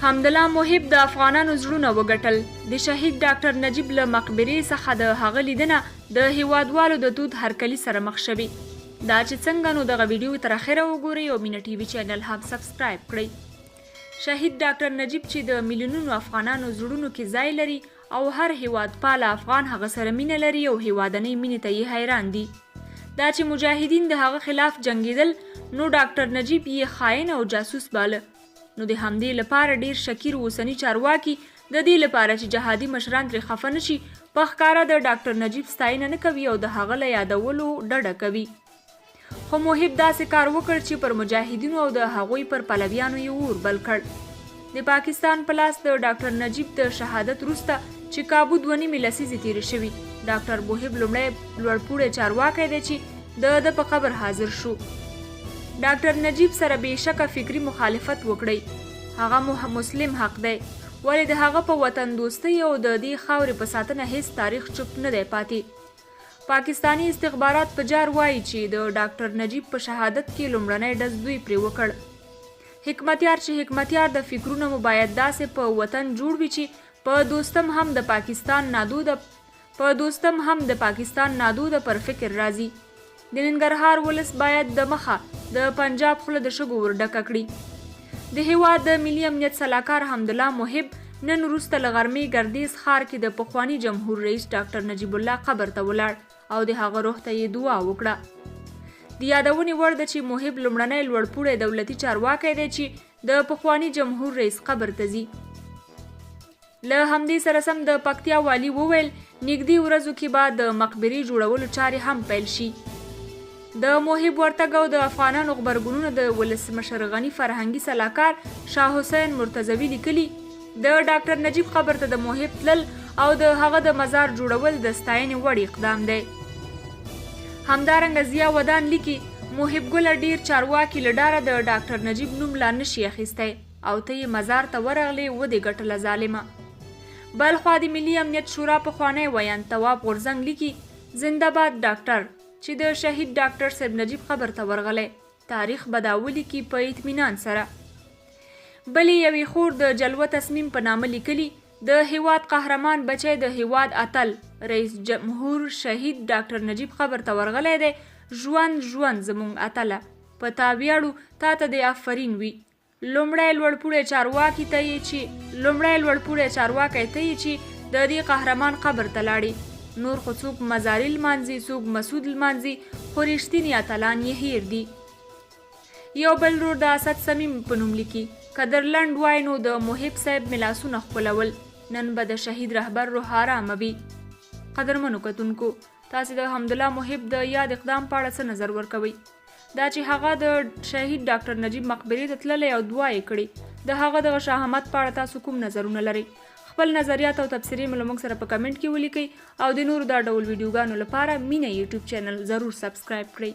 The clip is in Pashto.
حمدالله محب د افغانانو زړونه وګټل. د شهید ډاکټر نجیب له مقبرې څخه د هغه لیدنه د هیوادوالو د دود هرکلي سره مخ شوي. دا چې څنګه نو دغه ویډیو تر اخره وګورئ او مینه ټي وي چینل هم سبسکرایب کړئ. شهید ډاکټر نجیب چې د میلیونونو افغانانو زړونو کې ځای لري او هر هیوادپاله افغان هغه سره مینه لري او هیوادنۍ مینې ته یې حیران دي. دا چې مجاهدین د هغه خلاف جنګیدل نو ډاکټر نجیب یې خائن او جاسوس باله. نو د همدې لپاره ډیر شکیر اوسنی چارواکي د دې لپاره چې جهادي مشران ترې خفه نشي په ښکاره د ډاکټر نجیب ستاینه نه کوي او د هغه له یادولو ډډه کوي. خو محب داسې کار وکړ چې پر مجاهدینو او د هغوی پر پلویانو یې اور بل کړ. د پاکستان په لاس د ډاکټر نجیب د شهادت وروسته چې کابو 2 نیمې لسیزې تېرې شوي، ډاکټر محب لومړی لوړپوړی چارواکی دی چې د په قبر حاضر شو. ډاکټر نجیب سره بې شکه فکري مخالفت وکړئ. هغه مسلم حق دی، ولې د هغه په وطن دوستۍ او د دې خاورې په ساتنه هیڅ تاریخ چوپ نه دی پاتې. پاکستانی استخبارات په جار وایي چې د ډاکټر نجیب په شهادت کې لومړنی ډز دوی پرې وکړ. حکمتیار چې حکمتیار د فکرونه مو باید داسې په وطن جوړ وي چې په دوستم هم د پاکستان نادوده پر فکر راځي. د ننګرهار ولس باید د مخه د پنجاب خوله د شګو ور ډکه کړي. د هیواد د ملي امنیت سلاکار حمدالله محب نن وروسته له غرمې ګردیز ښار کې د پخواني جمهور رئیس ډاکټر نجیب الله قبر ته ولاړ او د هغه روح ته یې دعا وکړه. د یادونې وړ ده چې محب لومړنی لوړپوړی دولتي چارواکی دی چې د پخواني جمهور رئیس قبر ته ځي. له همدې سره سم د پکتیا والي وویل نږدې ورځو کې به د مقبرې جوړولو چارې هم پیل شي. د محب ورتګ او د افغانانو غبرګونونه د ولسمشر غني فرهنګي سلاکار شاه حسین مرتضوي لیکلي د ډاکټر نجیب قبر ته د محب تلل او د هغه د مزار جوړول د ستاینې وړ اقدام دی. همدارنګه ضیا ودان لیکي محب ګله ډیر چارواکي له ډاره د ډاکټر نجیب نوم لا نشي اخیستی او ته یې مزار ته ورغلې ودې ګټله ظالمه. بلخوا د ملي امنیت شورا پخوانی ویان تواب غورځنګ لیکي زنده باد ډاکټر چې د شهید ډاکټر صاحب نجیب قبر ته ورغلی، تاریخ به دا ولیکي په اطمینان سره. بلې یوې خور د جلوه تصمیم په نامه لیکلي د هیواد قهرمان بچی د هیواد اتل رئیس جمهور شهید ډاکټر نجیب قبر ته ورغلی دی. ژوند زموږ اتله، په تا ویاړو، تا ته د آفرین وي. لومړی لوړپوړی چارواکی ته یې چې د دې قهرمان قبر ته لاړې. نور خو څوک مزاري لمانځي، څوک مسعود لمانځي، خو رښتیني اتلان یې هیر دي. یو بل ورور د اسد صمیم په نوم لیکي که در لنډ وای نو د محب صاحب ملاسونه ښکلول، نن به د شهید رهبر روح آرامه وي. قدرمنو کتونکو، تاسې د حمدالله محب د یاد اقدام په اړه څه نظر ورکوئ؟ دا چې هغه د شهید ډاکټر نجیب مقبرې ته تللی او دعا یې کړې، د هغه دغه شهامت په اړه تاسو کوم نظرونه لرئ؟ خپل نظریات او تبصرې مو له موږ سره په کمنټ کې ولیکئ او د نورو دا ډول ویډیوګانو لپاره مینه یوټیوب چینل ضرور سبسکرایب کړئ.